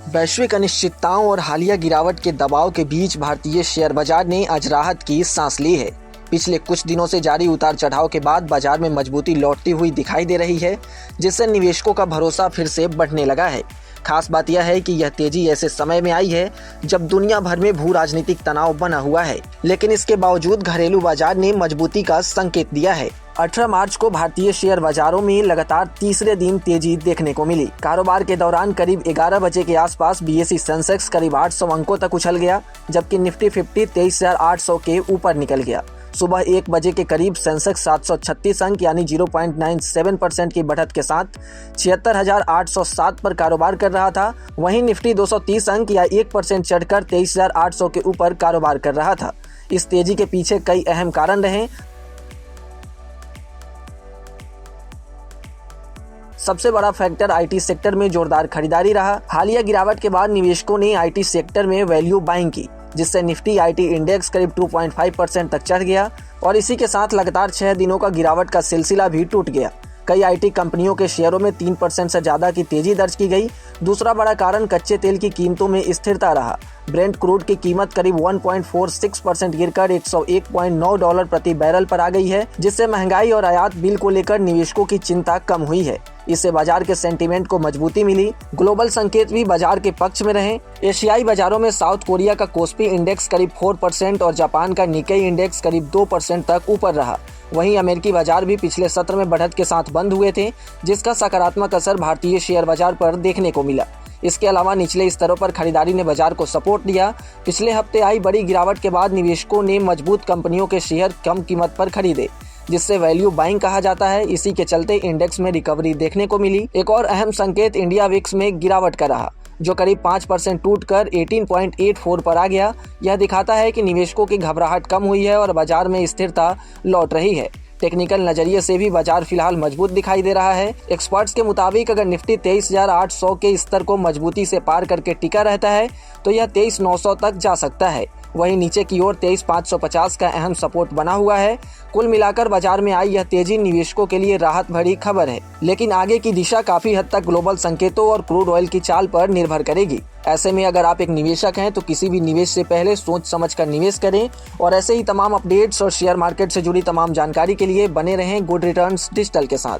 वैश्विक अनिश्चितताओं और हालिया गिरावट के दबाव के बीच भारतीय शेयर बाजार ने आज राहत की सांस ली है। पिछले कुछ दिनों से जारी उतार चढ़ाव के बाद बाजार में मजबूती लौटती हुई दिखाई दे रही है, जिससे निवेशकों का भरोसा फिर से बढ़ने लगा है। खास बात यह है कि यह तेजी ऐसे समय में आई है जब दुनिया भर में भू राजनीतिक तनाव बना हुआ है, लेकिन इसके बावजूद घरेलू बाजार ने मजबूती का संकेत दिया है। 18 मार्च को भारतीय शेयर बाजारों में लगातार तीसरे दिन तेजी देखने को मिली। कारोबार के दौरान करीब 11 बजे के आसपास बीएसई सेंसेक्स करीब 800 अंकों तक उछल गया, जबकि निफ्टी 50 23,800 के ऊपर निकल गया। सुबह 1 बजे के करीब सेंसेक्स 736 अंक यानी 0.97% की बढ़त के साथ 76,807 पर कारोबार कर रहा था। वहीं निफ्टी 230 अंक या 1% चढ़कर 23,800 के ऊपर कारोबार कर रहा था। इस तेजी के पीछे कई अहम कारण रहे। सबसे बड़ा फैक्टर आईटी सेक्टर में जोरदार खरीदारी रहा। हालिया गिरावट के बाद निवेशकों ने आईटी सेक्टर में वैल्यू बाइंग की, जिससे निफ्टी आईटी इंडेक्स करीब 2.5% तक चढ़ गया और इसी के साथ लगातार 6 दिनों का गिरावट का सिलसिला भी टूट गया। कई आईटी कंपनियों के शेयरों में 3% से ज्यादा की तेजी दर्ज की गई। दूसरा बड़ा कारण कच्चे तेल की कीमतों में स्थिरता रहा। ब्रेंट क्रूड की कीमत करीब 1.46% गिरकर $101.9 प्रति बैरल पर आ गई है, जिससे महंगाई और आयात बिल को लेकर निवेशकों की चिंता कम हुई है। इससे बाजार के सेंटीमेंट को मजबूती मिली। ग्लोबल संकेत भी बाजार के पक्ष में रहे। एशियाई बाजारों में साउथ कोरिया का कोस्पी इंडेक्स करीब 4% और जापान का निक्केई इंडेक्स करीब 2% तक ऊपर रहा। वहीं अमेरिकी बाजार भी पिछले सत्र में बढ़त के साथ बंद हुए थे, जिसका सकारात्मक असर भारतीय शेयर बाजार पर देखने को मिला। इसके अलावा निचले स्तरों पर खरीदारी ने बाजार को सपोर्ट दिया। पिछले हफ्ते आई बड़ी गिरावट के बाद निवेशकों ने मजबूत कंपनियों के शेयर कम कीमत पर खरीदे, जिससे वैल्यू बाइंग कहा जाता है। इसी के चलते इंडेक्स में रिकवरी देखने को मिली। एक और अहम संकेत इंडिया विक्स में गिरावट का रहा, जो करीब 5% टूटकर 18.84 पर आ गया। यह दिखाता है कि निवेशकों की घबराहट कम हुई है और बाजार में स्थिरता लौट रही है। टेक्निकल नजरिए से भी बाजार फिलहाल मजबूत दिखाई दे रहा है। एक्सपर्ट्स के मुताबिक अगर निफ्टी 23,800 के स्तर को मजबूती से पार करके टिका रहता है तो यह 23,900 तक जा सकता है। वहीं नीचे की ओर 23,550 का अहम सपोर्ट बना हुआ है। कुल मिलाकर बाजार में आई यह तेजी निवेशकों के लिए राहत भरी खबर है, लेकिन आगे की दिशा काफी हद तक ग्लोबल संकेतों और क्रूड ऑयल की चाल पर निर्भर करेगी। ऐसे में अगर आप एक निवेशक हैं तो किसी भी निवेश से पहले सोच समझ कर निवेश करें और ऐसे ही तमाम अपडेट्स और शेयर मार्केट से जुड़ी तमाम जानकारी के लिए बने रहें गुड रिटर्न्स डिजिटल के साथ।